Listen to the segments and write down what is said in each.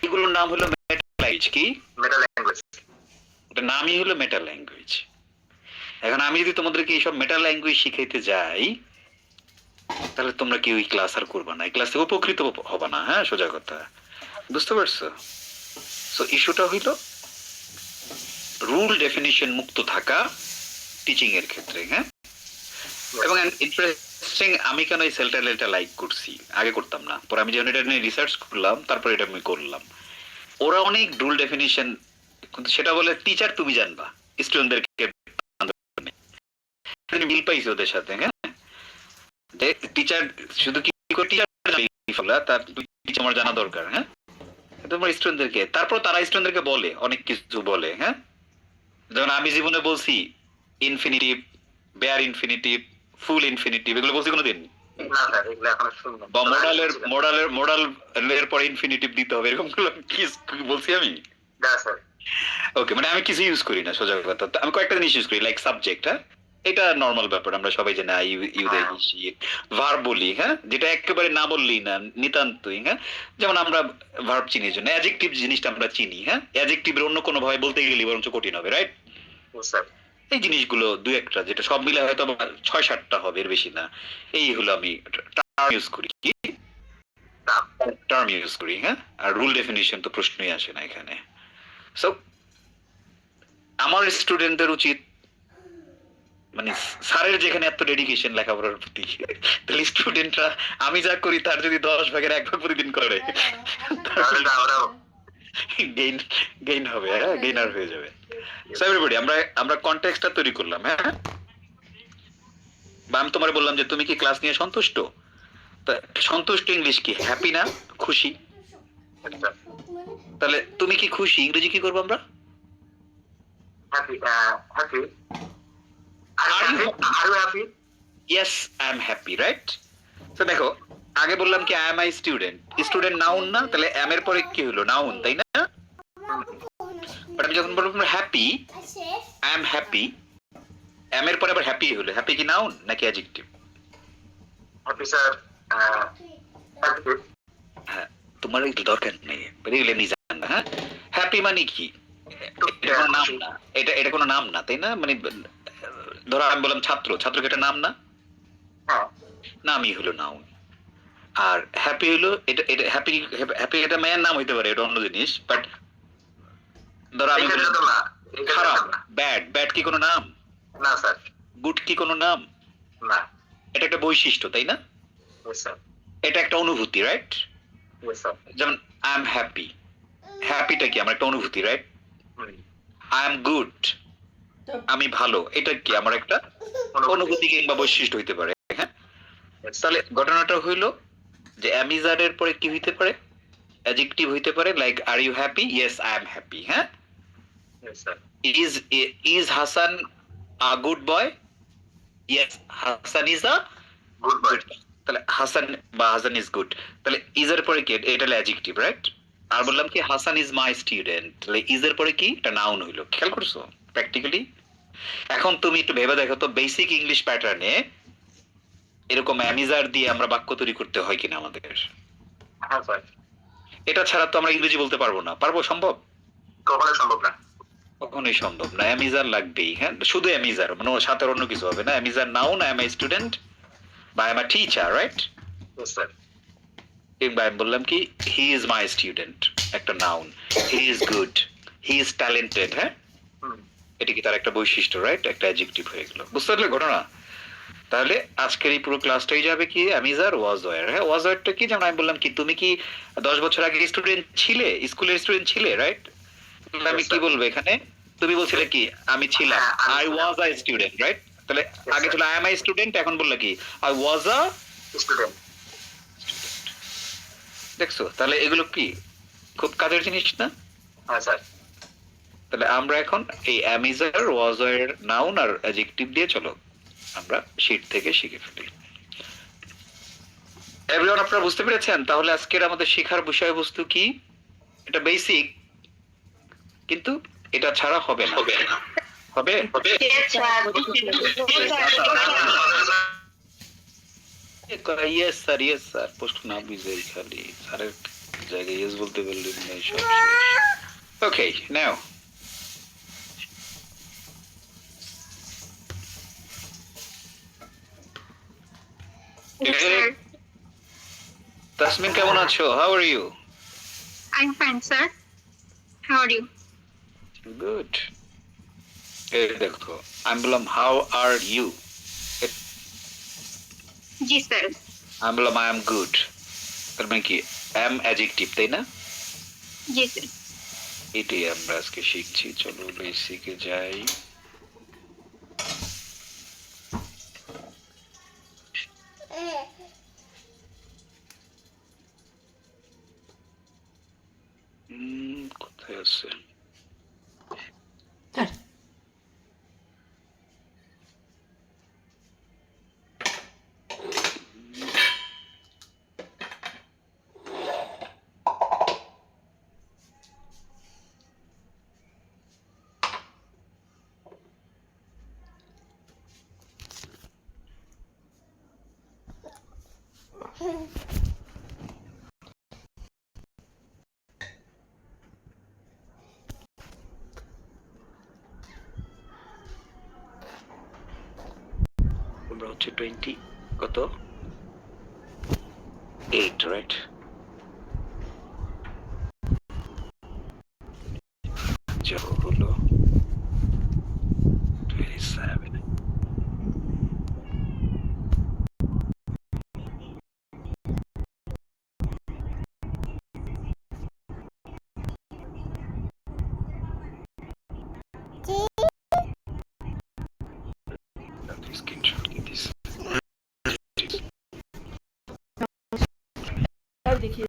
এগুলোর নাম হলো মেটা ল্যাঙ্গুয়েজ। কি মেটা ল্যাঙ্গুয়েজ? এটা নামই হলো মেটা ল্যাঙ্গুয়েজ। এখন আমি যদি তোমাদেরকে এইসব মেটা ল্যাঙ্গুয়েজ শিখাইতে যাই, তাহলে তোমরা কি ওই ক্লাস আর করবা না, এই ক্লাস থেকে উপকৃত হবা না। হ্যাঁ, সোজা কথা, বুঝতে পারছো? সো ইস্যুটা হইল রুল ডেফিনিশন মুক্ত থাকা টিচিং এর ক্ষেত্রে। হ্যাঁ, এবং ইন্টারেস্টিং, আমি কেন এই সেলটা লাইক করছি, আগে করতাম না, পরে আমি যখন এটা নিয়ে রিসার্চ করলাম, তারপর এটা আমি করলাম। ওরা অনেক রুল ডেফিনিশন, সেটা বলে টিচার তুমি জানবা, স্টুডেন্টদেরকে মিল পাইছে ওদের সাথে। হ্যাঁ, টিচার শুধু কি টিচার তার আমার জানা দরকার। হ্যাঁ, তোমার স্টুডেন্টদেরকে, তারপর তারা স্টুডেন্টদেরকে বলে অনেক কিছু বলে। হ্যাঁ, যেমন আমি জীবনে বলছি ইনফিনিটিভ, বেয়ার ইনফিনিটিভ, ফুল ইনফিনিটিভ, এগুলো বলছি কোনোদিন? বা মোডাল এর পরে ইনফিনিটিভ দিতে হবে, এরকম কি বলছি আমি? ওকে, মানে আমি কিছু ইউজ করি না, সোজা কথা। আমি কয়েকটা জিনিস ইউজ করি, লাইক সাবজেক্ট। হ্যাঁ, এটা নর্মাল ব্যাপার, আমরা সবাই জানি ইউ দে ভার্ব বলি। হ্যাঁ, যেটা একেবারে না বললেই না, নিতান্তই। হ্যাঁ, যেমন আমরা ভার্ব চিনি জন্য, অ্যাডজেক্টিভ জিনিসটা আমরা চিনি। হ্যাঁ, অ্যাডজেক্টিভের অন্য কোনো ভাবে বলতে গেলে বরঞ্চ কঠিন হবে, রাইট? এই জিনিসগুলো দুই একটা, যেটা সব মিলে হয়তো 6-7টা হবে, এর বেশি না। এই হলো আমি টার্ম ইউজ করি। কি টার্ম ইউজ করি? হ্যাঁ, আর রুল ডেফিনিশন তো প্রশ্নই আসে না এখানে। সো আমার স্টুডেন্টদের উচিত, মানে স্যারের যেখানে এত ডেডিকেশন লেখাপড়ার প্রতি, তাহলে স্টুডেন্টরা আমি যা করি তার যদি 10 ভাগের 1 ভাগ প্রতিদিন করে, গেইন হবে। হ্যাঁ, গেইনার হয়ে যাবে। সো এভরিবডি, আমরা কনটেক্সটটা তৈরি করলাম। হ্যাঁ, বা আমি তোমার বললাম যে তুমি কি ক্লাস নিয়ে সন্তুষ্ট? সন্তুষ্ট ইংলিশ কি? হ্যাপি না খুশি? তাহলে তুমি কি খুশি ইংরেজি কি করবো আমরা? Happy. Yes, I am happy, right? So দেখো, আগে বললাম কি I am a student, student noun না, তাহলে am এর পরে কি হলো? নাউন, তাই না? বাট আমি যখন বলবো happy, I am happy, am এর পরে আবার হ্যাপি হলো, হ্যাপি কি নাউন নাকি অ্যাডজেক্টিভ? হ্যাপি স্যার, হ্যাঁ, তোমার এই দরকার নেই, এগুলো নিয়ে জান না। হ্যাঁ, হ্যাপি মানে কি? এটা কোনো নাম না, এটা কোনো নাম না, তাই না? মানে ধরো আমি বললাম ছাত্র, ছাত্রকে একটা নাম না, নামই হলো নাউন। আর হ্যাপি হলো এটা হ্যাপি এটা মেয়ের নাম হইতে পারে, এটা অন্য জিনিস। বাট ধরো আমি খারাপ, ব্যাড কি কোনো নাম? না স্যার। গুড কি কোনো নাম? না। এটা একটা বৈশিষ্ট্য, তাই না? এটা একটা অনুভূতি, রাইট? যেমন আই এম হ্যাপি, হ্যাপিটা কি আমার একটা অনুভূতি, রাইট? আই এম গুড, আমি ভালো, এটা কি আমার একটা অনুভূতি কিংবা বৈশিষ্ট্য হইতে পারে। হ্যাঁ, তাহলে ঘটনাটা হইলো যে অ্যামিজারের পরে কি হইতে পারে? অ্যাডজেক্টিভ হইতে পারে, like are you happy? Yes, I am happy. হ্যাঁ, is Hasan a good boy? Yes, Hasan is a good boy. তাহলে হাসান বা হাসান ইজ গুড, তাহলে ইজ এর পরে কি? এটা হলো অ্যাডজেক্টিভ, রাইট? আর বললাম কি হাসান ইজ মাই স্টুডেন্ট, তাহলে ইজ এর পরে কি? এটা নাউন হইলো। খেয়াল করছো প্র্যাকটিক্যালি? এখন তুমি একটু ভেবে দেখো তো, বেসিক ইংলিশ প্যাটার্নে এরকম অ্যামিজার দিয়ে আমরা বাক্য তৈরি করতে হয় কিনা আমাদের? এটা ছাড়া তো আমরা ইংরেজি বলতে পারবো না। পারবো? সম্ভব? কখনোই সম্ভব না, কখনোই সম্ভব না। অ্যামিজার লাগবেই। হ্যাঁ, শুধু অ্যামিজার, মানে সাথে অন্য কিছু হবে না। অ্যামিজার noun, I am a student বা I am a teacher, right? কিংবা আমি বললাম কি হি ইজ মাই স্টুডেন্ট, একটা noun. He is good, he is talented. হ্যাঁ, এটা কি তার একটা বৈশিষ্ট্য, রাইট? একটা অ্যাডজেক্টিভ হয়ে গেল। বুঝতে পারলে ঘটনা? তাহলে আজকের এই পুরো ক্লাসটাই যাবে কি অ্যামিজার, ওয়াজ ওয়্যার। হ্যাঁ, ওয়াজ ওয়্যারটা কি? যেমন আমি বললাম কি তুমি কি 10 বছর আগে স্টুডেন্ট ছিলে, স্কুলের স্টুডেন্ট ছিলে, রাইট? আমি কি বলবো এখানে? তুমি বলছিলে কি আমি ছিলাম, I was a student, right? তাহলে আগে ছিল আই এম আ স্টুডেন্ট, এখন বললে কি আই ওয়াজ আ স্টুডেন্ট। দেখছো? তাহলে এগুলো কি খুব কাজের জিনিস না? হ্যাঁ স্যার। তাহলে আমরা এখন এই অ্যামিজার, ওয়াজ ওয়্যার, নাউন আর অ্যাডজেক্টিভ দিয়ে চলো আমরা শীট থেকে শিখে ফেলি। এভরিওয়ান, আপনারা বুঝতে পেরেছেন? তাহলে আজকের আমাদের শেখার বিষয়বস্তু কি? এটা বেসিক, কিন্তু এটা ছাড়া হবে না। হবে? ইয়েস স্যার প্রশ্ন না বুঝেই খালি স্যারের জায়গায় ইয়েস বলতে বললেন না সব ওকে নাও Yes, sir. তাসমিন কেমন আছো how are you I'm fine, sir. How are you? Good এই দেখো আমি বললাম হাউ আর ইউ জি স্যার। আমি বললাম আই এম গুড তার মানে কি এম অ্যাডজেক্টিভ তাই না জি স্যার। এটাই আমরা আজকে শিখছি চলো বেসিকে যাই কোথায় আছে আমরা হচ্ছে 20 কত 8 রাইট যা হলো 27 screenshot get this देखिए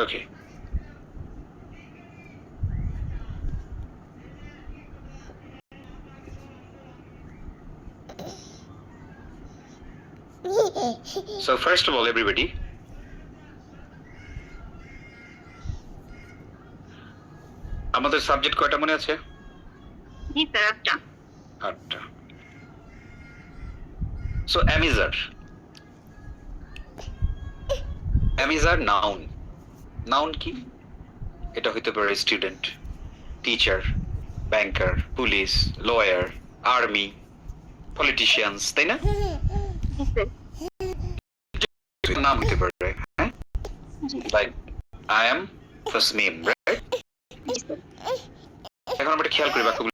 okay so first of all everybody আমাদের সাবজেক্ট কয়টা মনে আছে জি স্যার আটটা। 8টা so amizar noun কি এটা হইতে পারে student teacher banker police lawyer army politicians তাই না জি স্যার। নাম হইতে পারে হ্যাঁ জি like I am Tasmim right জি স্যার। এখন আমরা খেয়াল করি বাক্যগুলো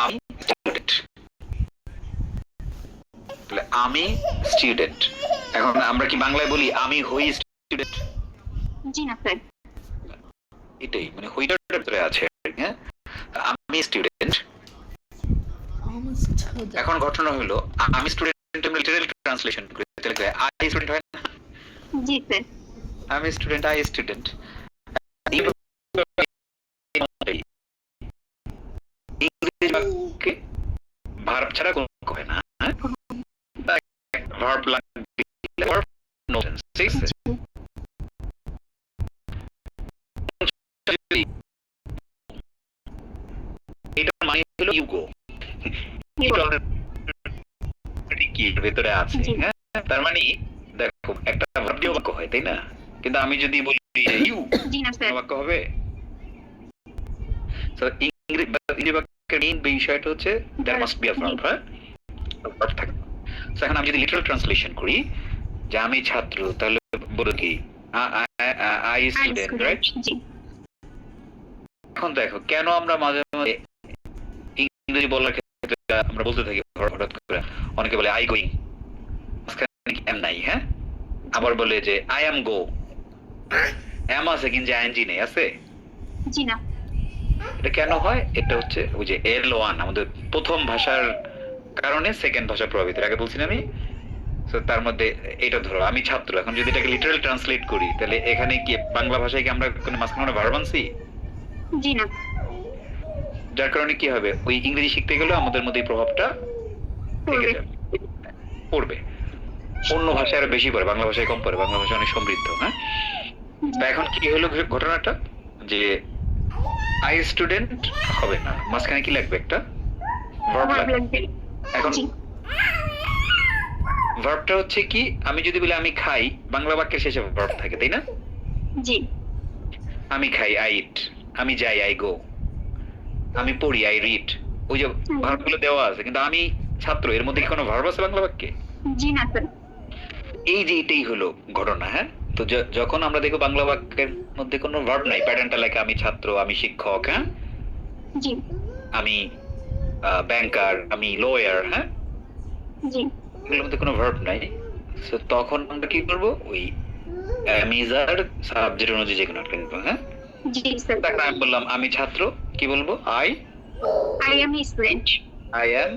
আমি স্টুডেন্ট আমি স্টুডেন্ট এখন আমরা কি বাংলায় বলি আমি হই স্টুডেন্ট জি না স্যার। এটাই মানে হইটার ভিতরে আছে হ্যাঁ আমি স্টুডেন্ট এখন ঘটনা হলো আমি স্টুডেন্ট লিটারাল ট্রান্সলেশন করে তাহলে আই স্টুডেন্ট হয় না জি স্যার। আমি স্টুডেন্ট আই স্টুডেন্ট ইংরেজি বাক্যে ভার্ব ছাড়া কোনো হয় না ভার্ব লাগবে ভার্ব নো সেন্স ঠিক আছে এটা মানে হলো ইউ গো কি ভিতরে আছে হ্যাঁ তার মানে দেখো একটা ভার্ব দিয়ে বাক্য হয় তাই না কিন্তু আমি যদি বলি ইউ জি না স্যার। বাক্য হবে সো ইংরেজি বাক্যের মেইন বিষয়টা হচ্ছে there must be a verb হ্যাঁ verb থাকে না। So এখন আমি যদি লিটারাল ট্রান্সলেশন করি যে আমি ছাত্র, তাহলে বলো কি I I'm student, right? student. জি, এখন দেখো কেন আমরা মাঝে মাঝে ইংরেজি বলার ক্ষেত্রে আমরা বলতে থাকি হঠাৎ করে, অনেকে বলে আই গোয়িং, মাঝখানে এম নাই, হ্যাঁ? আবার বলে যে আই অ্যাম গো, এম আছে কিন্তু আইএনজি নেই, আছে? জি না। এটা কেন হয়? এটা হচ্ছে ওই যে L1 আমাদের প্রথম ভাষার কারণে সেকেন্ড ভাষা প্রভাবিত, আগে বলছি না আমি। তো তার মধ্যে এটা ধরো আমি ছাত্র, এখন যদি এটাকে লিটারাল ট্রান্সলেট করি তাহলে এখানে কি বাংলা ভাষায় কি আমরা কোনো মাঝখানে ভার্ব আনছি? জি না। যার কারণে কি হবে, ওই ইংরেজি শিখতে গেলে আমাদের মধ্যে এই প্রভাবটা থেকে পড়বে। যাবে, পড়বে। অন্য ভাষায় আরো বেশি পড়ে, বাংলা ভাষায় কম পড়ে, বাংলা ভাষা অনেক সমৃদ্ধ, হ্যাঁ? তা এখন কি হলো ঘটনাটা, যে আই স্টুডেন্ট হবে না, মাঝখানে কি লাগবে, একটা ভার্ব Verb লাগবে। লাগবে। এখন জি, ভার্বটা হচ্ছে কি, আমি যদি বলি আমি খাই, বাংলা বাক্যের শেষে ভার্ব থাকে, তাই না? জি, আমি খাই, আই ইট, আমি যাই, আই গো, আমি পড়ি, আই রিড। ওই যে ভার্বগুলো দেওয়া আছে, কিন্তু আমি ছাত্র, এর মধ্যে কি কোনো ভার্ব আছে বাংলা বাক্যে? জি না স্যার। এই যে এটাই হলো ঘটনা, হ্যাঁ? তো যখন আমরা দেখবো বাংলা বাক্যের মধ্যে কোনো ভার্ব নাই, প্যাটার্নটা লেখা আমি ছাত্র, আমি শিক্ষক, হ্যাঁ, জি, আমি ব্যাংকার, আমি লয়ার, হ্যাঁ, জি, এগুলোর মধ্যে কোনো ভার্ব নাই। তো তখন আমরা কি করবো, ওই অ্যামিজার সাবজেক্ট অনুযায়ী যে কোনো একটা নিবো, হ্যাঁ? জি স্যার। দেখো আমি বললাম আমি ছাত্র, কি বলবো, I am a student. I am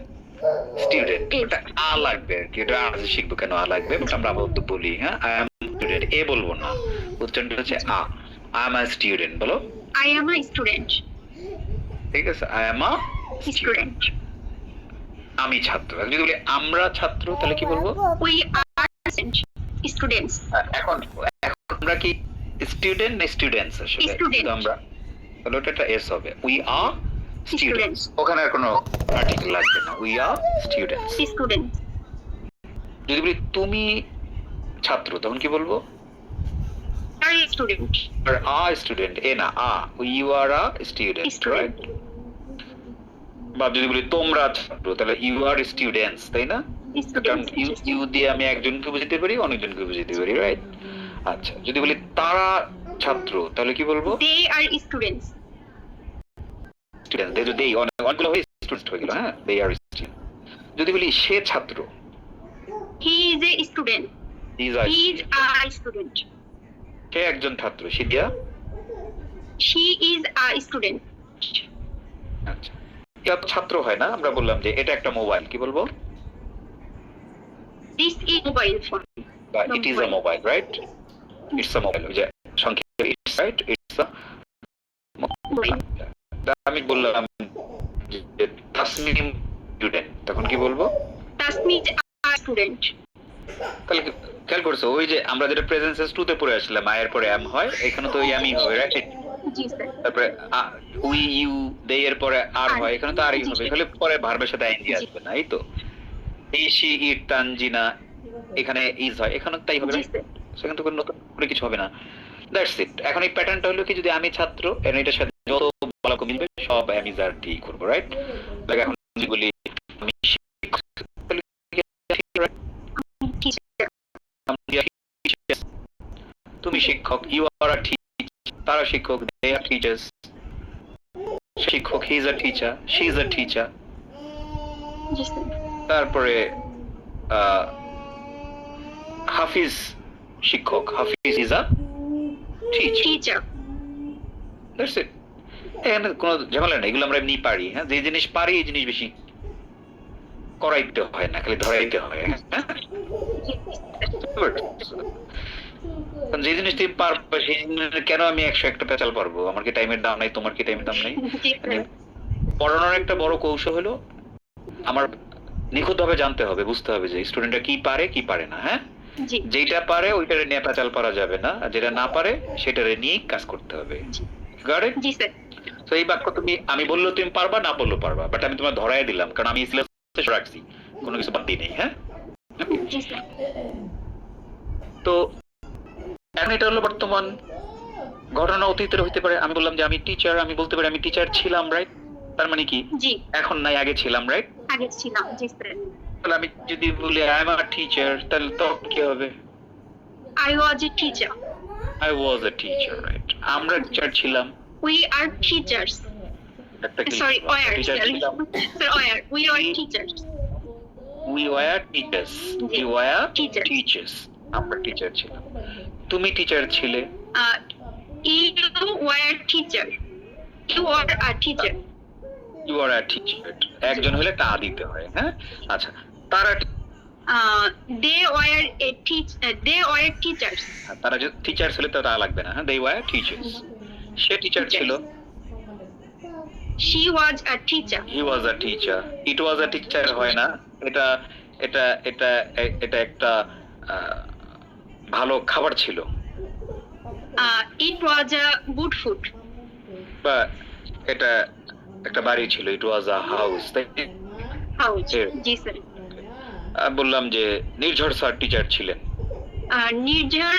student. Yes. ওটা আ লাগবে আর কি, ওটা আজ শিখবো কেন আ লাগবে, but আমরা আপাতত বলি, হ্যাঁ, আই অ্যাম স্টুডেন্ট, এ বলবো না, উচ্চারণটা হচ্ছে আই অ্যাম আ স্টুডেন্ট, বলো। I am a student. ঠিক আছে, I am a student, Student. আমি ছাত্র। এখন যদি বলি আমরা ছাত্র, তাহলে কি বলবো? We are students. এখন এখন আমরা কি স্টুডেন্ট না স্টুডেন্টস আসলে? Student. তো আমরা তাহলে ওটা একটা এস হবে, উই আর স্টুডেন্টস, Students. ওখানে আর কোনো আর্টিকেল লাগবে না, উই আর স্টুডেন্টস। Students. যদি বলি তুমি ছাত্র, তখন কি বলবো? Are a student. Are a student, এ না আ, you are a student, Student. Right? বা যদি বলি তোমরা ছাত্র, তাহলে ইউ আর স্টুডেন্টস, তাই না? কারণ Students. ইউ দিয়ে আমি একজনকে বুঝাতে পারি, অনেকজনকে বুঝাতে পারি, রাইট? আচ্ছা, যদি বলি তারা ছাত্র, তাহলে কি বলবো? They are students. স্টুডেন্ট, দেই অনেকগুলো হয়ে স্টুডেন্ট হয়ে গেল, হ্যাঁ, দে আর স্টুডেন্ট। যদি বলি সে ছাত্র, He is a student. He is a, He is a student. সে একজন ছাত্র, সে দিয়া, She is a student. আচ্ছা, এটা তো ছাত্র হয় না, আমরা বললাম যে এটা একটা মোবাইল, কি বলবো? This is mobile phone. বা it is a mobile, right? It's a mobile, যে সংক্ষেপে it's, right, it's a. Mobile. আমি বললাম যে তাসমিম স্টুডেন্ট, তখন কি বলবো? Tasmi is a student. তাহলে খেয়াল করছো, ওই যে আমরা যেটা প্রেজেন্ট টেন্স 2 তে পড়ে আসলাম, আয়ের পরে এম হয়, এখানে তো এমই হবে, রাইট? জি স্যার। তারপরে উই ইউ দে এর পরে আর হয়, এখানে তো আরই হবে, তাহলে পরে ভার্বের সাথে আইএনজি আসবে না, এই তো। এই শি ইট তানজিনা, এখানে ইজ হয়, এখানে তাই হবে, জি right? স্যার। সেখানে তো কোনো নতুন করে কিছু হবে না, দ্যাটস ইট। এখন এই প্যাটার্নটা হলো কি, যদি আমি ছাত্র, এর এটার সাথে যত বাক্য মিলবে সব আমি যার ঠিক করব, রাইট? লাইক এখন যদি বলি আমি শিক্ষক, তাহলে কি right? Teacher. তুমি শিক্ষক, ইউ আর আ টিচার, তারা শিক্ষক, দে আর টিচার্স। শিক্ষক, he is a teacher, she is a teacher. জি স্যার। তারপরে হাফিজ শিক্ষক, Hafiz is a teacher, Teacher. That's it. এখানে কোনো ঝামেলা নেই, এগুলো আমরা এমনি পারি, হ্যাঁ, যে জিনিস পারি এই জিনিস বেশি করাইতে হয় না, খালি ধরাইতে হয়, হ্যাঁ। যে জিনিস তুমি পারবে সেই জিনিস কেন আমি 101টা পেঁচাল পারবো? আমার কি টাইমের দাম নাই, তোমার কি টাইমের দাম নাই? জি স্যার। পড়ানোর একটা বড় কৌশল হলো আমার নিখুঁত ভাবে জানতে হবে, বুঝতে হবে যে স্টুডেন্টরা কি পারে কি পারে না, হ্যাঁ। জি। যেটা পারে ওইটারে নিয়ে পেঁচাল পারা যাবে না, আর যেটা না পারে সেটারে নিয়ে কাজ করতে হবে, গট ইট? G sir. তো এই বাক্য তুমি আমি বললেও তুমি পারবা, না বললেও পারবা, বাট আমি তোমার ধরাই দিলাম, কারণ আমি সিলেবাসে রাখছি, কোনো কিছু বাদ দিই নেই, হ্যাঁ। জি স্যার। তো এখন এটা হলো বর্তমান ঘটনা, অতীতের হইতে পারে। আমি বললাম যে আমি টিচার, আমি বলতে পারি আমি টিচার ছিলাম, রাইট? তার মানে কি জি। এখন নাই, আগে ছিলাম, রাইট? আগে ছিলাম। জি স্যার। আমি যদি বলি আই এম আ টিচার, তাহলে তখন কি হবে? I was a teacher. I was a teacher, right? আমরা টিচার ছিলাম। We are teachers. একটা কি Sorry, were. টিচার Sorry, ছিলাম। were. We are teachers. We were teachers. We were Teachers. Teachers. আমরা টিচার ছিলাম। তুমি টিচার ছিলে। You were a teacher. You are a teacher. You are a teacher. একজন হলে টা দিতে হয়, হ্যাঁ? আচ্ছা, তারা They were a they were teachers. তারা যে টিচার ছিল তো তা লাগবে না, হ্যাঁ? They were teachers. সে টিচার ছিল। She was a teacher. He was a teacher. It was a teacher হয় না। এটা এটা এটা এটা একটা ভালো খাবার ছিল। It was a good food. বা এটা একটা বাড়ি ছিল। ইট ওয়াজ আ হাউস। তাই House. Yeah. জি স্যার। বললাম যে নির্ঝর স্যার টিচার ছিলেন। Nirjar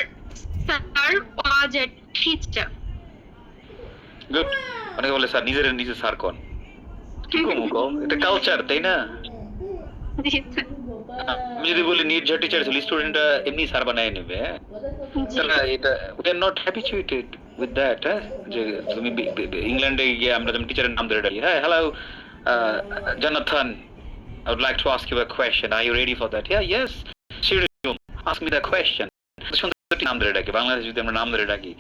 sir was a teacher. Good. অনেকে বলে স্যার নিজের নিজে স্যার কোন, কি কমুক, এটা কালচার, তাই না? জি স্যার। আমি যদি বলি নির্ঝর টিচার ছিল, স্টুডেন্টরা এমনি স্যার বানায় নেবে, হ্যাঁ? তারা এটা we are not habituated with that, হ্যাঁ? যে তুমি ইংল্যান্ডে গিয়ে আমরা যেমন টিচারের নাম ধরে ডাকি, হ্যাঁ, hello Jonathan, I would like to ask you a question. Are you ready for that? Yeah, yes. Shirium, ask me the question. সুন্দর নাম ধরে ডাকি। বাংলাদেশে যদি আমরা নাম ধরে ডাকি,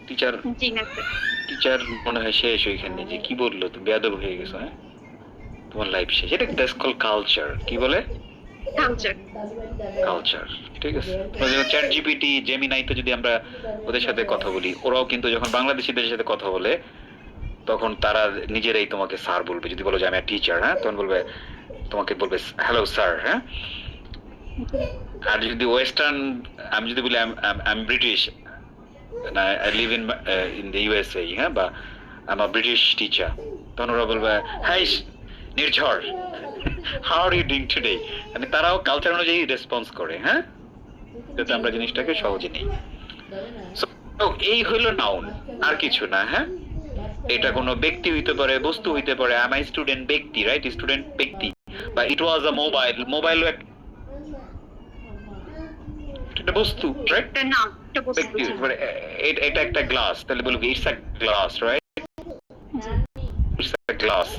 টিচার জি না স্যার। টিচার মনে হয় শেষ ওইখানে, যে কি বললো তুমি বেয়াদব হয়ে গেছো, হ্যাঁ, তোমার লাইফ শেষ। এটা দ্যাটস কল কালচার। কি বলে? Culture. কালচার। ঠিক আছে। চ্যাট জিপিটি, জেমিনাইতে যদি আমরা ওদের সাথে কথা বলি, ওরাও কিন্তু যখন বাংলাদেশিদের সাথে কথা বলে তখন তারা নিজেরাই তোমাকে স্যার বলবে। যদি বলো যে আমি টিচার, হ্যাঁ, তখন বলবে, তোমাকে বলবে হ্যালো স্যার, হ্যাঁ? আর যদি ওয়েস্টার্ন, আমি যদি বলি I am British, I live in the USA, হ্যাঁ, বা I'm a British teacher, তখন ওরা বলবে hi Nirjhar, how are you doing today? মানে তারাও কালচার অনুযায়ী রেসপন্স করে, হ্যাঁ, যাতে আমরা জিনিসটাকে সহজে নিই। So, এই হলো নাউন, আর কিছু না, হ্যাঁ? এটা কোনো ব্যক্তি হইতে পারে, বস্তু হইতে পারে। am I স্টুডেন্ট ব্যক্তি, রাইট? স্টুডেন্ট ব্যক্তি। বা ইট ওয়াজ আ মোবাইল, মোবাইল একটা বস্তু, রাইট? একটা নাম, একটা বস্তু। ব্যক্তি। এটা একটা গ্লাস, তাহলে বলবো it's a glass, right? It's a glass.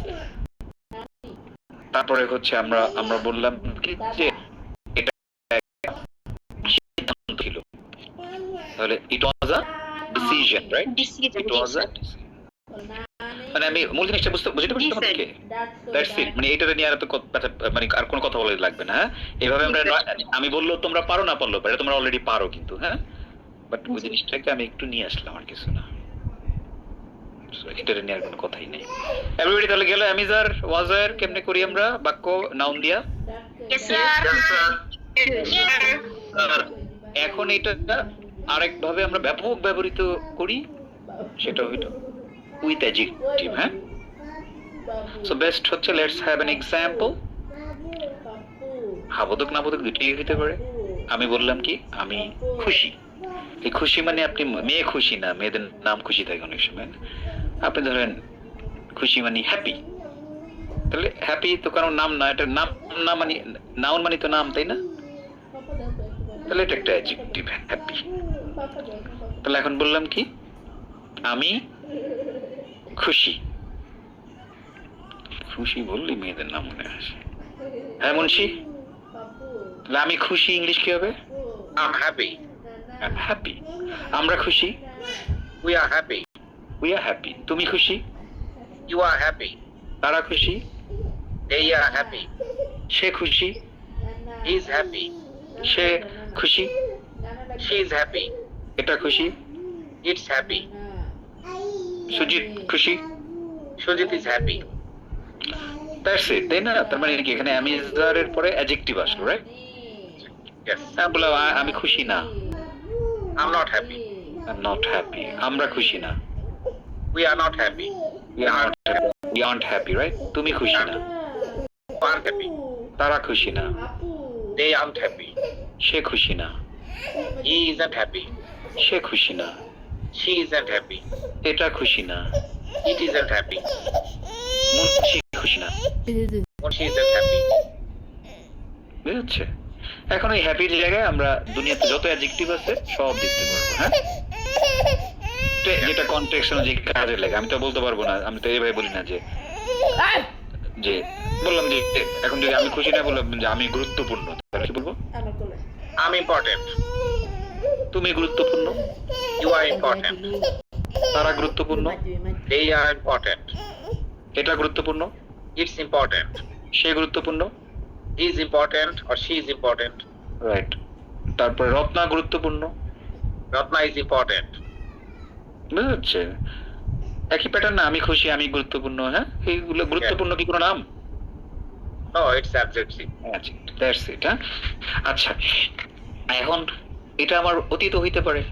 তারপরে হচ্ছে আমরা বললাম কি যে এটা সিদ্ধান্ত ছিল, তাহলে ইট was a decision, right? It was আ, মানে আমি মূল জিনিসটা বুঝতে পারছি তোমাকে? That's it. মানে এটা নিয়ে আর তো মানে আর কোনো কথা বলা লাগবে না, হ্যাঁ? এইভাবে আমরা, আমি বললো তোমরা পারো না পারলো, এটা তোমরা অলরেডি পারো কিন্তু, হ্যাঁ? বাট ওই জিনিসটাকে আমি একটু নিয়ে আসলাম, আর কিছু না। এটা নিয়ে আর কোনো কথাই নেই। এভরিবডি তাহলে গেল অ্যামিজার ওয়াজার কেমনে করি আমরা বাক্য নাউন দিয়া? Yes sir. আর এখন এটা আরেক ভাবে আমরা ব্যাপক ব্যবহৃত করি, সেটা হইলো উইথ অ্যাডজেক্টিভ, হ্যাঁ? সো বেস্ট হচ্ছে লেটস হ্যাভ অ্যান এক্সাম্পল। হাবোধক নাবোধক দুটোই হইতে পারে। আমি বললাম কি আমি খুশি। এই খুশি মানে আপনি মেয়ে খুশি না, মেয়েদের নাম খুশি থাকে অনেক সময়। আপনি ধরেন খুশি মানে হ্যাপি, তাহলে হ্যাপি তো কারণ নাম না, এটা নাম না, মানে নাউন মানে তো নাম, তাই না? তাহলে এটা একটা অ্যাডজেক্টিভ, হ্যাপি। তাহলে এখন বললাম কি আমি খুশি। খুশি বললি মেয়েদের নাম মনে আসে, হ্যাঁ মুন্সি? তাহলে আমি খুশি ইংলিশ কি হবে? I'm happy. I'm happy. আমরা খুশি, We are happy. we are happy. তুমি খুশি, You are happy. তারা খুশি, They are happy. সে খুশি, He is happy. সে খুশি, She is happy. এটা খুশি, It's happy. সুজিত খুশি। Shujit is happy. That's it, তাই না? তার মানে কি এখানে আমি এর পরে অ্যাডজেক্টিভ আসলো, রাইট? Yes. হ্যাঁ, বললাম আমি খুশি না, I'm not happy. I'm not happy. আমরা খুশি না, We are not happy. we are not happy. We aren't happy, right? তুমি খুশি না, You aren't happy. তারা খুশি না, They aren't happy. সে খুশি না, He isn't happy. সে খুশি না, She isn't happy. এটা খুশি না, It isn't happy. মুন্সি খুশি না। She isn't happy. বুঝছে? এখন এই হ্যাপির জায়গায় আমরা দুনিয়াতে যত অ্যাডজেক্টিভ আছে সব দিতে পারবো, হ্যাঁ? যেটা কনটেক্সট অনুযায়ী কাজে লাগে। আমি তো বলতে পারবো না, আমি তো এইভাবে বলি না যে যে বললাম যে এখন যদি আমি খুশি না বললাম যে আমি গুরুত্বপূর্ণ, তাহলে কি বলবো? I'm important. তুমি গুরুত্বপূর্ণ, You are important. তারা গুরুত্বপূর্ণ, They are important. এটা গুরুত্বপূর্ণ, It's important. সে গুরুত্বপূর্ণ, He is important or she is important. Right. তারপরে রত্না গুরুত্বপূর্ণ, Ratna is important. বুঝছে? একই প্যাটার্ন না, আমি খুশি, আমি গুরুত্বপূর্ণ, হ্যাঁ? এইগুলো গুরুত্বপূর্ণ কি কোনো নাম? No, it's adjective. আচ্ছা, দ্যাটস ইট, হ্যাঁ? আচ্ছা, এখন এটা আমার অতীত হইতে পারে,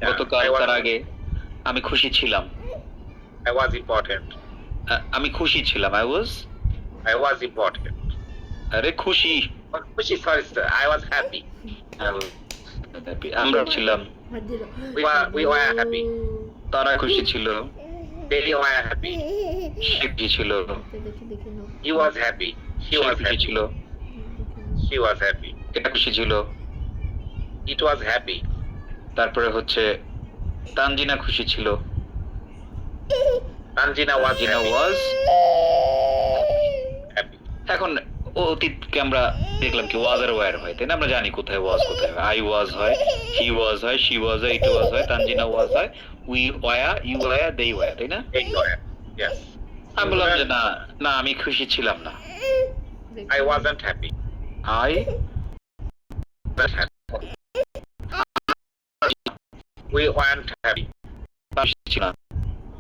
গতকাল, I was- তার আগে। আমি খুশি ছিলাম, I was important. আমি খুশি ছিলাম, I was important. আরে খুশি, Oh, sorry, sir. I was happy. আমরা ছিলাম, We were happy. তারা খুশি ছিল, They were happy. সে খুশি ছিল, He was happy. She say was খুশি happy. ছিল, She was happy. এটা খুশি ছিল। It was happy. তারপরে হচ্ছে তানজিনা খুশি ছিল, Tanjina was Tanzina happy. Was. Happy. এখন অতীতকে আমরা দেখলাম কি ওয়াজ আর ওয়ার হয়, তাই না? আমরা জানি কোথায় ওয়াজ, কোথায় আই ওয়াজ হয়, হি ওয়াজ হয়, শি ওয়াজ হয়, ইট ওয়াজ হয়, তানজিনা ওয়াজ হয়, উই ওয়া, ইউ ওয়া, দে ওয়া, তাই না? They were. Yes. আমি বললাম যে না না, আমি খুশি ছিলাম না, I wasn't happy. I Not happy. We weren't happy. খুশি ছিল না,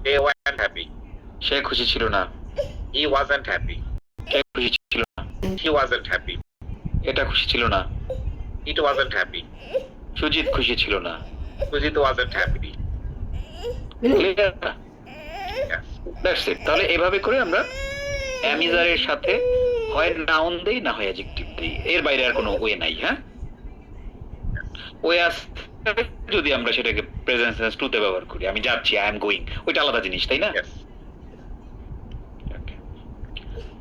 They weren't happy. সে খুশি ছিল না, He wasn't happy. কে খুশি ছিল না, He wasn't happy. এটা খুশি ছিল না, It wasn't happy. সুজিত খুশি ছিল না। Sujit wasn't happy. Clear? Yes. That's it. তাহলে এভাবে করে আমরা অ্যামিজারের সাথে হয় নাউন দেই, না হয় অ্যাডজেক্টিভ দেই, এর বাইরে আর কোনো ওয়ে নাই, হ্যাঁ? ওয়ে যদি আমরা সেটাকে প্রেজেন্ট টেন্স টু তে ব্যবহার করি, আমি যাচ্ছি, আই এম গোয়িং, ওইটা আলাদা জিনিস, তাই না? Yes.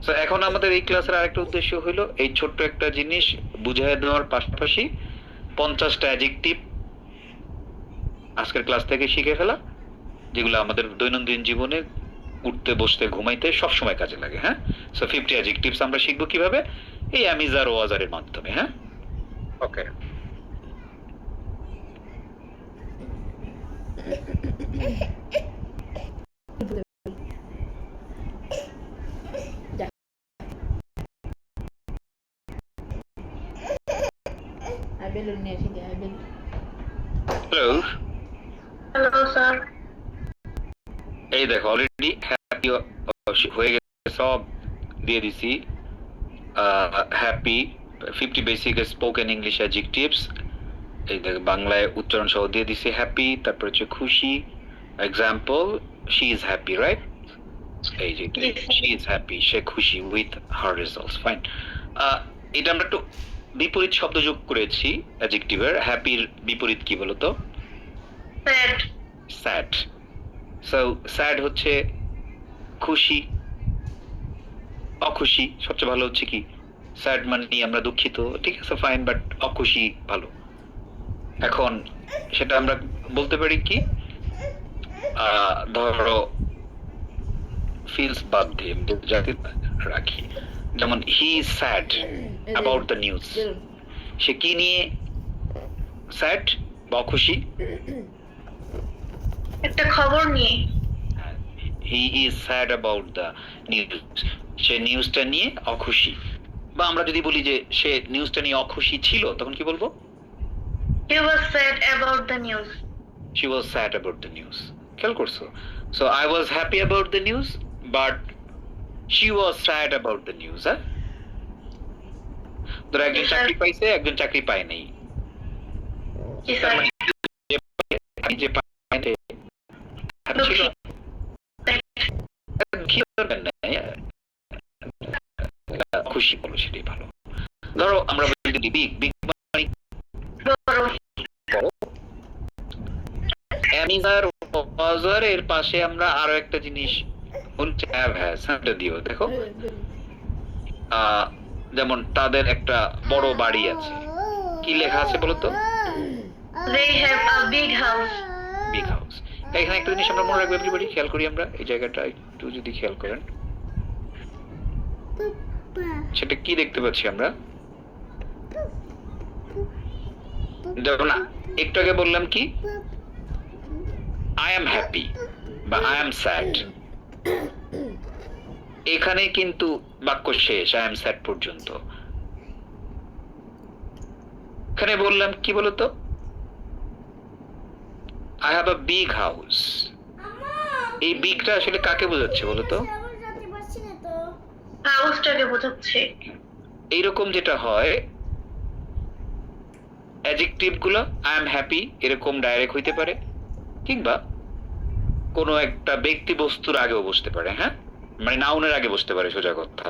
সো এখন আমাদের এই ক্লাসের আরেকটা উদ্দেশ্য হলো এই ছোট্ট একটা জিনিস বুঝিয়ে দেওয়ার পাশাপাশি 50টা অ্যাডজেক্টিভ আজকের ক্লাস থেকে শিখে ফেলা, যেগুলো আমাদের দৈনন্দিন জীবনে উঠতে বসতে ঘুমাইতে সব সময় কাজে লাগে, হ্যাঁ? সো 50 অ্যাডজেক্টিভস আমরা শিখবো কিভাবে? এই অ্যামিজার ওয়াজারের মাধ্যমে, হ্যাঁ? Okay. Hello, Hello, sir. এই দেখো অলরেডি হ্যাপি হয়ে গেছে, সব দিয়ে দিছি। Happy 50 basic spoken English adjectives, এই দেখো বাংলায় উচ্চারণ সহ দিয়ে দিছি হ্যাপি। তারপর হচ্ছে খুশি, example she is happy, right? এই যে শি ইজ হ্যাপি, সে খুশি উইথ হার রেজাল্টস, ফাইন। এটা আমরা একটু বিপরীত শব্দ যোগ করেছি অ্যাডজেক্টিভের। হ্যাপির বিপরীত কি বলতো? Sad. স্যাড। সো স্যাড হচ্ছে খুশি, অখুশি সবচেয়ে ভালো হচ্ছে কি? স্যাড মানে আমরা দুঃখিত, ঠিক আছে, ফাইন, বাট অখুশি ভালো। এখন সেটা আমরা বলতে পারি কি, ধরো ফিলস বাদ দিয়ে যাতে রাখি, যেমন he is sad about the news, সে কি নিয়ে স্যাড বা অখুশি? একটা খবর নিয়ে। He is sad about the news, সে নিউজটা নিয়ে অখুশি। বা আমরা যদি বলি যে সে নিউজটা নিয়ে অখুশি ছিল, তখন কি বলবো? He was sad about the news. She was sad about the news. খেয়াল করছো? So I was happy about the news, but she was sad about the news, হ্যাঁ? ধরো একজন চাকরি পাইছে, একজন চাকরি পায় নাই। Yes, তার sir. মানে যে পায় নাই, happy ছিল না? কি দরকার নাই, খুশি বলো, সেটাই ভালো। ধরো আমরা বলি যদি বিগ মানে বড়। অ্যামিজার ওয়াজার এর পাশে আমরা আরো একটা জিনিস হচ্ছে হ্যাভ হ্যাজ, হ্যাঁ দিও। দেখো যেমন তাদের একটা বড় বাড়ি আছে, কি লেখা আছে বলো তো? They have a big house. Big house. এখানে একটা জিনিস আমরা মনে রাখবো, এভরিবডি খেয়াল করি আমরা এই জায়গাটা একটু যদি খেয়াল করেন, সেটা কি দেখতে পাচ্ছি আমরা? যেমন একটু আগে বললাম কি, আই এম হ্যাপি বা আই এম স্যাড, এখানে কিন্তু বাক্য শেষ, আই এম স্যাড পর্যন্ত। এখানে বললাম কি বলতো, I have a big house. এই বিগটা আসলে কাকে বোঝাচ্ছে বলতো? হাউসটাকে বোঝাচ্ছে। এইরকম যেটা হয়, অ্যাডজেক্টিভ গুলো আই এম হ্যাপি এরকম ডাইরেক্ট হইতে পারে, কিংবা কোনো একটা ব্যক্তি বস্তুর আগেও বসতে পারে, হ্যাঁ, মানে নাউনের আগে বসতে পারে, সোজা কথা।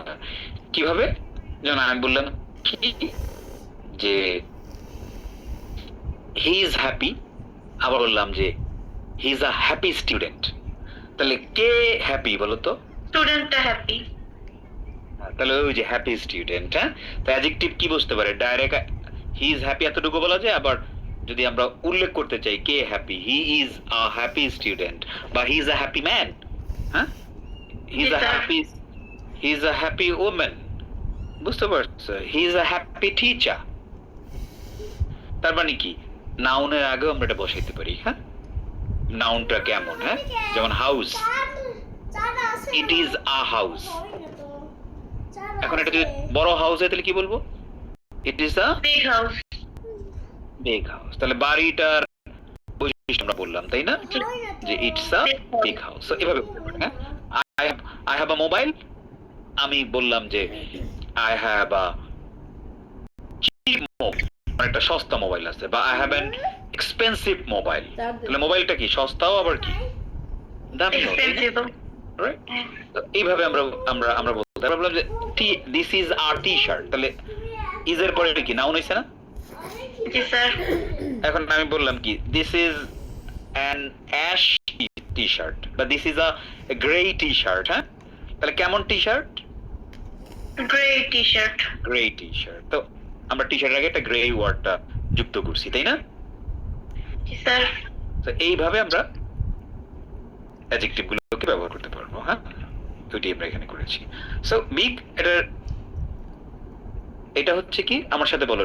কিভাবে? যেমন আমি বললাম কি যে হি ইজ হ্যাপি, আবার বললাম যে হি ইজ আ হ্যাপি স্টুডেন্ট। তাহলে কে হ্যাপি বলতো? স্টুডেন্টটা হ্যাপি। তাহলে ওই যে হ্যাপি স্টুডেন্ট, হ্যাঁ। তো অ্যাডজেক্টিভ কি বসতে পারে? ডাইরেক্ট হি ইজ হ্যাপি এতটুকু বলা যায়। আবার যদি আমরা উল্লেখ করতে চাই কে happy, he is a happy student বা he is a happy man, হ্যাঁ, he is a happy, he is a happy woman, বুঝতে পারছো? He is a happy teacher. তার মানে কি, নাউনের আগেও আমরা এটা বসাইতে পারি, হ্যাঁ। নাউনটা কেমন, হ্যাঁ, যেমন house, it is a house. এখন এটা যদি বড় হাউস হয় তাহলে কি বলবো? It is a big house. Big house. তাহলে বাড়িটার বৈশিষ্ট্য আমরা বললাম, তাই না, যে it's a big house. So এভাবে বলতে পারি, হ্যাঁ। আই হ্যাভ আ মোবাইল, আমি বললাম যে I have a cheap mobile, মানে একটা সস্তা মোবাইল আছে, বা I have an expensive mobile. তাহলে মোবাইলটা কি সস্তাও আবার কি দামিও, এক্সপেন্সিভ। রাইট? এইভাবে আমরা আমরা আমরা বলতে পারলাম যে this is our T shirt. তাহলে ইজ এর পরে কি নাউন হইছে না? জি স্যার। এখন আমি বললাম কি, this is an ash T shirt বা this is a grey T shirt, হ্যাঁ। তাহলে কেমন T shirt? Grey T shirt. Grey T shirt. তো আমরা টি শার্টের আগে একটা গ্রে ওয়ার্ডটা যুক্ত করছি, তাই না? জি স্যার। তো এইভাবে আমরা অ্যাডজেক্টিভ গুলোকে ব্যবহার করতে পারবো, হ্যাঁ। দুটি আমরা এখানে করেছি। সো বিগ, এটা হচ্ছে কি, আমার সাথে বলো,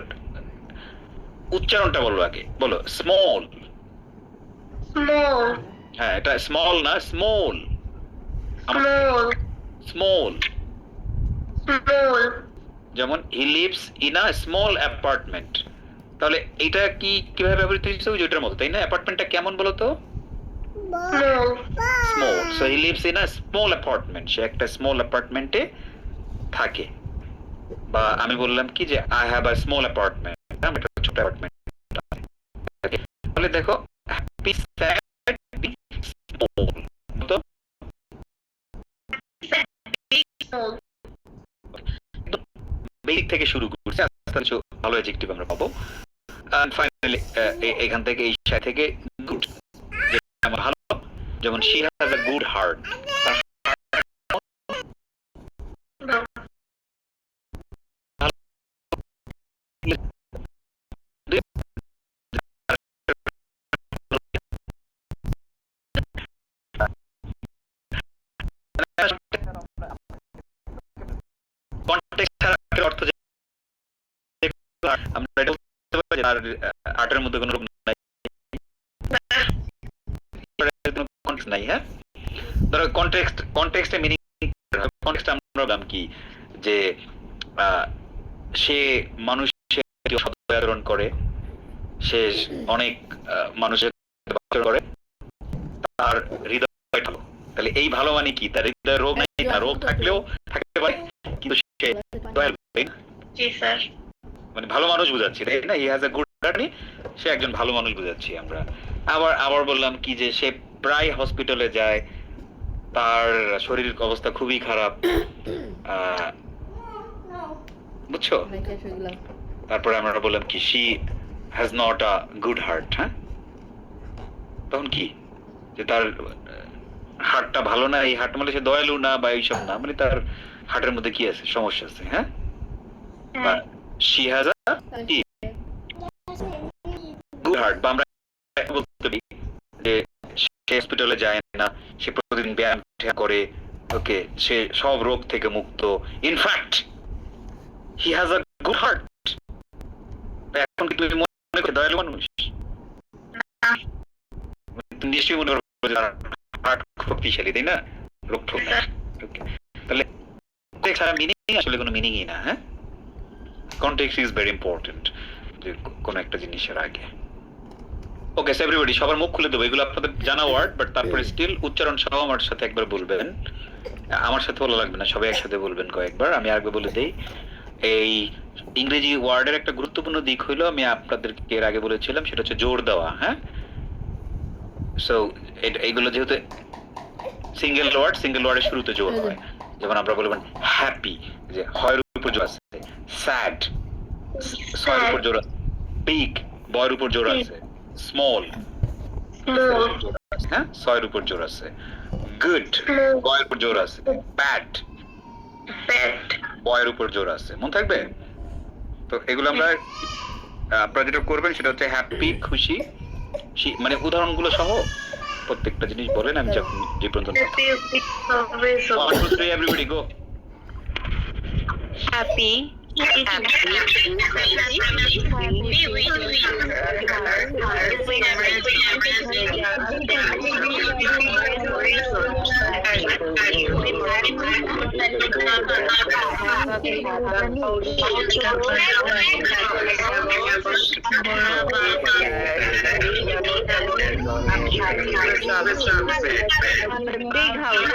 উচ্চারণটা বলো আগে, বলো স্মল। স্মল। হ্যাঁ, এটা স্মল না, স্মল, স্মল। স্মল। স্মল। যেমন হি lives in a small apartment. তাহলে এটা কি কিভাবে ব্যবহৃত হচ্ছে? ওই যেটার মতো, তাই না? অ্যাপার্টমেন্টটা কেমন বলো তো? Small. Small. So he lives in a small apartment, সে একটা স্মল অ্যাপার্টমেন্টে থাকে। বা আমি বললাম কি যে I have a small apartment, একটা ছোট অ্যাপার্টমেন্ট। তাহলে দেখো হ্যাপি স্যাড বি স্মল, তো স্মল। বেসিক থেকে শুরু করছি, আস্তে আস্তে কিছু ভালো অ্যাডজেক্টিভ আমরা পাবো। এন্ড ফাইনালি এখান থেকে এই সাইড থেকে গুড, যেমন ভালো, যেমন she has a good heart. Context ছাড়া অর্থ যে আমরা এটা বলতে পারি যে তার আর্টের মধ্যে কোনো রকম নাই, কনটেক্সট নাই, হ্যাঁ। ধরো কনটেক্সটে মিনিং, কনটেক্সট আমরা বললাম কি যে সে মানুষের আচরণ করে, সে অনেক মানুষের আচরণ করে, তার হৃদয় ভালো। তাহলে এই ভালো মানে কি, তার হৃদয় রোগ নাই, তার রোগ থাকলেও থাকতে পারে, কিন্তু সে দয়ালু, তাই না? জি স্যার। মানে ভালো মানুষ বুঝাচ্ছি, তাই না? He has a good heart, সে একজন ভালো মানুষ বুঝাচ্ছি আমরা। আবার বললাম কি যে সে প্রায় হসপিটালে যায়, তার শরীরের অবস্থা খুবই খারাপ, বুঝছো? তারপরে আমরা বললাম কি she has not a good heart, হ্যাঁ। তখন কি, যে তার হার্টটা ভালো না, এই হার্ট মানে সে দয়ালু না বা এইসব না, মানে তার হার্টের মধ্যে কি আছে, সমস্যা আছে, হ্যাঁ। She has a good heart, বা আমরা বলতে পারি যে সে হসপিটালে যায় না, সে প্রতিদিন ব্যায়াম করে, ওকে, সে সব রোগ থেকে মুক্ত। In fact he has a good heart. এখন কি তুমি মনে করো দয়ালু মানুষ? নিশ্চয়ই মনে করো হার্ট শক্তিশালী, তাই না? রোগ ঠোক না। তাহলে ছাড়া মিনিং আসলে কোনো মিনিংই না। হ্যাঁ, কনটেক্সট ইজ ভেরি ইম্পর্টেন্ট যে কোন একটা জিনিসের আগে। ওকে এভরিবডি, সবার মুখ খুলে দেবো, এগুলো আপনাদের জানা ওয়ার্ড, বাট তারপরে স্টিল উচ্চারণ সহ আমার সাথে একবার বলবেন। আমার সাথে বলা লাগবে না, সবাই একসাথে বলবেন কয়েকবার। আমি আগে বলে দেই, এই ইংরেজি ওয়ার্ডের একটা গুরুত্বপূর্ণ দিক হইলো, আমি আপনাদেরকে এর আগে বলেছিলাম, সেটা হচ্ছে জোর দেওয়া। হ্যাঁ, সো এইগুলো যেহেতু সিঙ্গেল ওয়ার্ডের শুরুতে জোর হয়, যেমন আমরা বলবেন হ্যাপি, যে হয়ের উপর জোর আছে, স্যাড সয়ের উপর জোর আছে, বিগ বয়ের উপর জোর আছে, স্মল হ্যাঁ সয়ের উপর জোর আছে, গুড বয়ের উপর জোর আছে, ব্যাড বয়ের উপর জোর আছে। মনে থাকবে তো? এগুলো আমরা আপনারা যেটা করবেন সেটা হচ্ছে হ্যাপি, খুশি, মানে উদাহরণগুলো সহ প্রত্যেকটা জিনিস বলেন। আমি যখন যে পর্যন্ত এভরিবডি গো। Happy. Big house.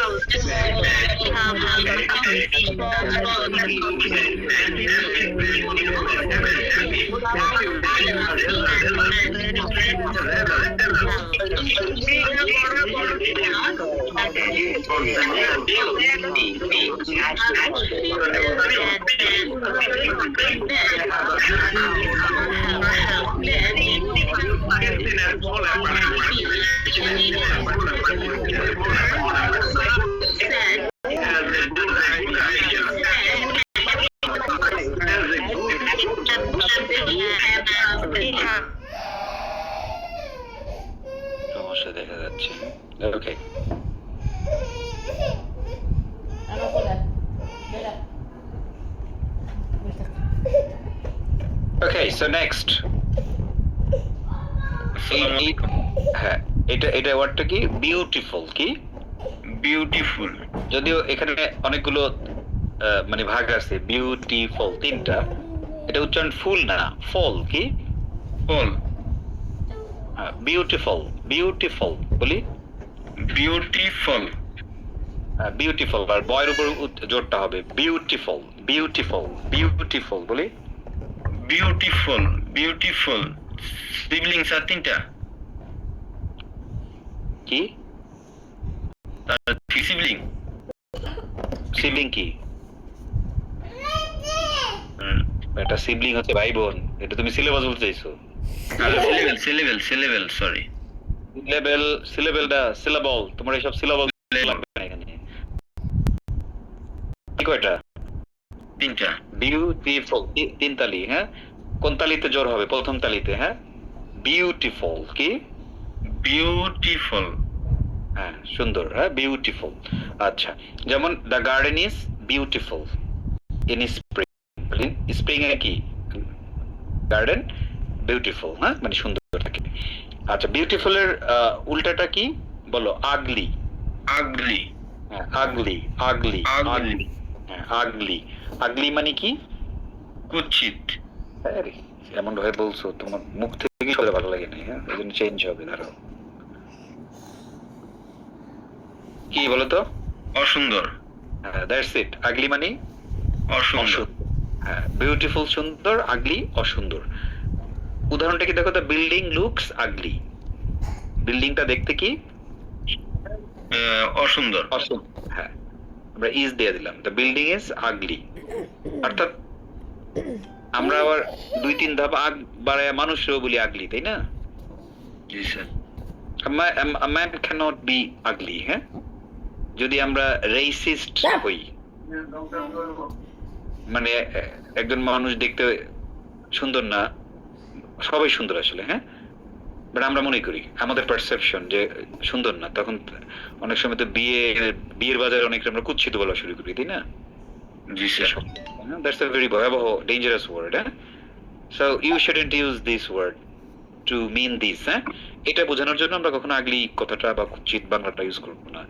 সমস্যা দেখা যাচ্ছে। ওকে ওকে, সো নেক্সট, হ্যাঁ এটা ওয়ার্ডটা কি? বিউটিফুল। কি বিউটিফুল? যদিও এখানে অনেকগুলো মানে ভাগ আছে, বিউটিফুল তিনটা, এটা উচ্চারণ ফুল না, ফল। কি ফল? বিউটিফুল বলি, বিউটিফুল আর বয়ের উপর জোরটা হবে বিউটিফুল বলি, বিউটিফুল। সিবলিংস আর তিনটা কি? সিবলিং কি? এটা সিবলিং হচ্ছে ভাই বোন। এটা তুমি সিলেবাস বলতে চাইছো? Syllable sorry, syllable. তোমার এইসব সিলেবল লাগবে না এখানে। কি কয়টা? তিনটা। বিউটিফুল তিন তালি। হ্যাঁ, কোন তালিতে জোর হবে? প্রথম তালিতে। হ্যাঁ, বিউটিফুল। কি বিউটিফুল? হ্যাঁ, সুন্দর। হ্যাঁ, বিউটিফুল। আচ্ছা, যেমন the garden is beautiful in spring. Spring এ কি? Garden beautiful. হ্যাঁ, মানে সুন্দর থাকে। আচ্ছা, বিউটিফুল এর উল্টাটা কি বলো? আগলি। হ্যাঁ, আগলি। হ্যাঁ, আগলি মানে কি? কুৎসিত। এমন ভাবে বলছো, তোমার মুখ থেকে শুনতে ভালো লাগে না। হ্যাঁ, এই জন্য চেঞ্জ হবে। ধরো কি বলো তো? অসুন্দর। হ্যাঁ, দ্যাটস ইট। আগলি মানে অসুন্দর। হ্যাঁ, বিউটিফুল সুন্দর, আগলি অসুন্দর। উদাহরণটা কি দেখো, দ্য বিল্ডিং লুকস আগলি। বিল্ডিংটা দেখতে কি? অসুন্দর। হ্যাঁ, আমরা ইজ দিয়ে দিলাম, দ্য বিল্ডিং ইজ আগলি। অর্থাৎ আমরা আবার দুই তিন ধাপ আগ বাড়ায় মানুষও বলি আগলি, তাই না? জি sir. A man cannot be ugly. হ্যাঁ, যদি আমরা রেসিস্ট হই, মানে একজন মানুষ দেখতে সুন্দর না, সবাই সুন্দর আসলে, হ্যাঁ, বাট আমরা মনে করি আমাদের পারসেপশন যে সুন্দর না, তখন অনেক সময় তো বিয়ের বাজারে অনেক আমরা কুৎসিত বলা শুরু করি, তাই না? জি স্যার। দ্যাটস আ ভেরি ভয়াবহ ডেঞ্জারাস ওয়ার্ড, হ্যাঁ। So you shouldn't use this word to mean this, হ্যাঁ। এটা বোঝানোর জন্য আমরা কখনো আগলি কথাটা বা কুৎসিত বাংলাটা ইউজ করবো না।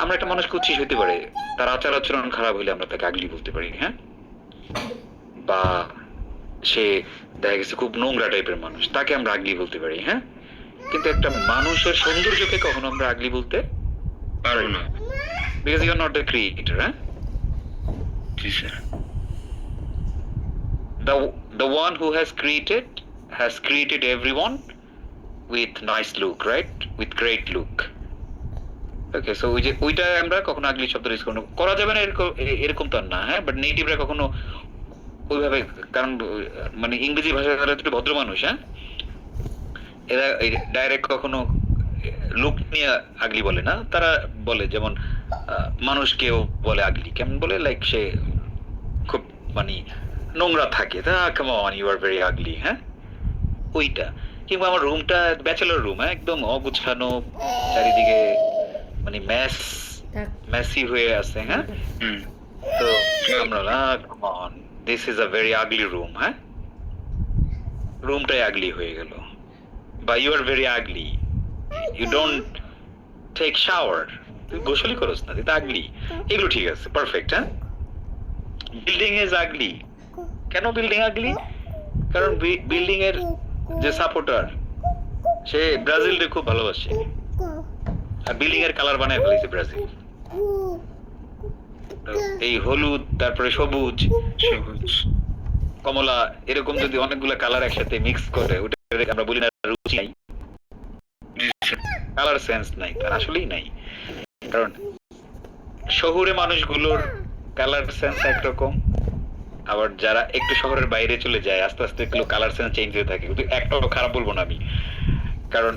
আমরা একটা মানুষ কুৎসিত হতে পারে, তার আচার আচরণ খারাপ হলে আমরা তাকে আগলি বলতে পারি, হ্যাঁ। বা সে দেখা গেছে খুব নোংরা টাইপের মানুষ, তাকে আমরা আগলি বলতে পারি, হ্যাঁ। কিন্তু একটা মানুষের সৌন্দর্যকে কখনো আমরা আগলি বলতে পারবো না। Because you are not the creator, হ্যাঁ। জি sir. The one who has created everyone with nice look, right? With great look. Okay, so ওইটা আমরা কখনো আগলি শব্দ ইউজ করা যাবে না এরকম তো না, হ্যাঁ। বাট নেটিভরা কখনো ওইভাবে, কারণ মানে ইংরেজি ভাষা যারা একটু ভদ্র মানুষ, হ্যাঁ, এরা ডাইরেক্ট কখনো লুক নিয়ে আগলি বলে না। তারা বলে যেমন মানুষকেও বলে আগলি, কেমন বলে, লাইক সে খুব মানে নোংরা থাকে, তা come on you are very ugly, হ্যাঁ, ওইটা। কিংবা আমার রুমটা ব্যাচেলর রুম, হ্যাঁ, একদম অগুছানো, চারিদিকে মানে মেসি হয়ে আছে, হ্যাঁ। তো আমরা come on, this is a very ugly room, হ্যাঁ, রুমটাই আগলি হয়ে গেল। বা you are very ugly, you don't take shower, তুই গোসলই করস না, তুই আগলি, এগুলো ঠিক আছে, পারফেক্ট, হ্যাঁ। বিল্ডিং ইজ আগলি, কেন বিল্ডিং আগলি? কারণ বিল্ডিং এর যে সাপোর্টার সে ব্রাজিলকে খুব ভালোবাসে, আর বিল্ডিং এর কালার বানায় ফেলেছে ব্রাজিল। এই হলুদ, তারপরে সবুজ, কমলা, এরকম যদি অনেকগুলো কালার একসাথে মিক্স করে, ওটা আমরা বলি না রুচি নাই, কালার সেন্স নাই, তার আসলেই নাই। কারণ শহুরে মানুষগুলোর কালার সেন্স একরকম, আবার যারা একটু শহরের বাইরে চলে যায় আস্তে আস্তে একটু কালার সেন্স চেঞ্জ হয়ে থাকে। কিন্তু একটাও খারাপ বলবো না আমি, কারণ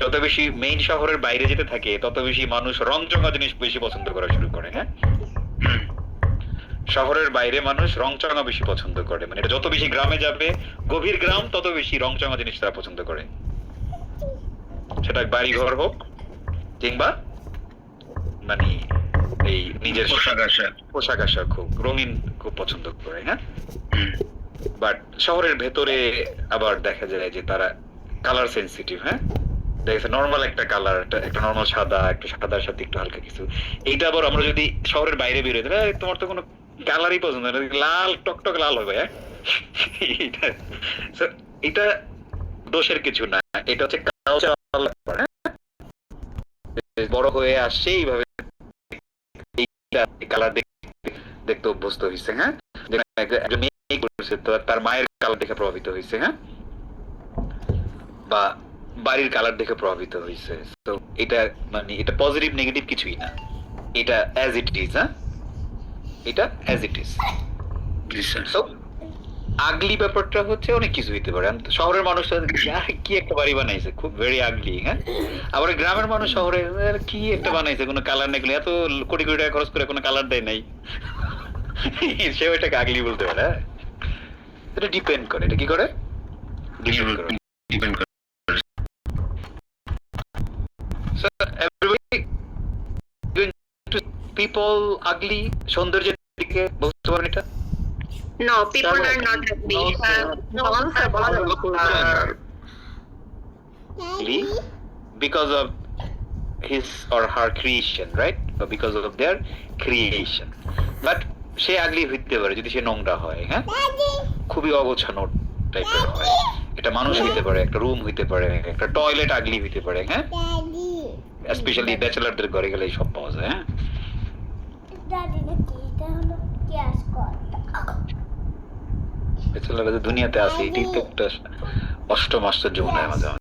যত বেশি মেইন শহরের বাইরে যেতে থাকে তত বেশি মানুষ রংচঙা জিনিস বেশি পছন্দ করা শুরু করে, হ্যাঁ। শহরের বাইরে মানুষ রংচঙা বেশি পছন্দ করে, মানে এটা যত বেশি গ্রামে যাবে, গভীর গ্রাম, তত বেশি রংচঙা জিনিস তারা পছন্দ করে, সেটা বাড়ি ঘর হোক কিংবা মানে এই নিজের পোশাক আশাক খুব রঙিন খুব পছন্দ করে, হ্যাঁ। বাট শহরের ভেতরে আবার দেখা যায় যে তারা কালার সেন্সিটিভ, হ্যাঁ। দেখেছে নর্মাল একটা কালার, একটা নর্মাল সাদা, একটা সাদার সাথে একটু হালকা কিছু, এইটা আবার আমরা যদি শহরের বাইরে বেরোই, তোমার তো কোনো কালারই পছন্দ না, লাল টকটক লাল হবে, হ্যাঁ। এটা দোষের কিছু না, এটা হচ্ছে কালচারাল ব্যাপার, হ্যাঁ। বড় হয়ে আসছে এইভাবে কালার দেখতে অভ্যস্ত হয়েছে, হ্যাঁ। একজন মেয়ে করেছে তো তার মায়ের কালার দেখে প্রভাবিত হয়েছে, হ্যাঁ, বা বাড়ির কালার দেখে প্রভাবিত হয়েছে। তো এটা মানে এটা পজিটিভ নেগেটিভ কিছুই না, এটা অ্যাজ ইট ইজ, হ্যাঁ, এটা অ্যাজ ইট ইজ। সো আগলি ব্যাপারটা হচ্ছে অনেক কিছু হইতে পারে। শহরের মানুষ কি একটা বাড়ি বানাইছে, খুব ভেরি আগলি, হ্যাঁ। আবার গ্রামের মানুষ শহরে কি একটা বানাইছে, কোনো কালার নেই, এত কোটি কোটি টাকা খরচ করে কোনো কালার দেয় নাই, সে ওইটাকে আগলি বলতে পারে, হ্যাঁ। এটা ডিপেন্ড করে, এটা কি করে ডিপেন্ড করে। So everybody going to people ugly, সৌন্দর্যের দিকে বুঝতে পারেন এটা? No, people are not ugly. Because of his or her creation, right? Or because of their creation. But সে আগলি হইতে পারে যদি সে নোংরা হয়, হ্যাঁ, খুবই অগোছানো টাইপের হয়। এটা মানুষ হইতে পারে, একটা রুম হইতে পারে, একটা টয়লেট আগলি হইতে পারে, হ্যাঁ। স্পেশালি ব্যাচেলারদের ঘরে গেলে সব পাওয়া যায়, হ্যাঁ। ব্যাচেলাররা দুনিয়াতে আছে, এটাই তো একটা অষ্টম আশ্চর্য মনে হয় মাঝে মাঝে।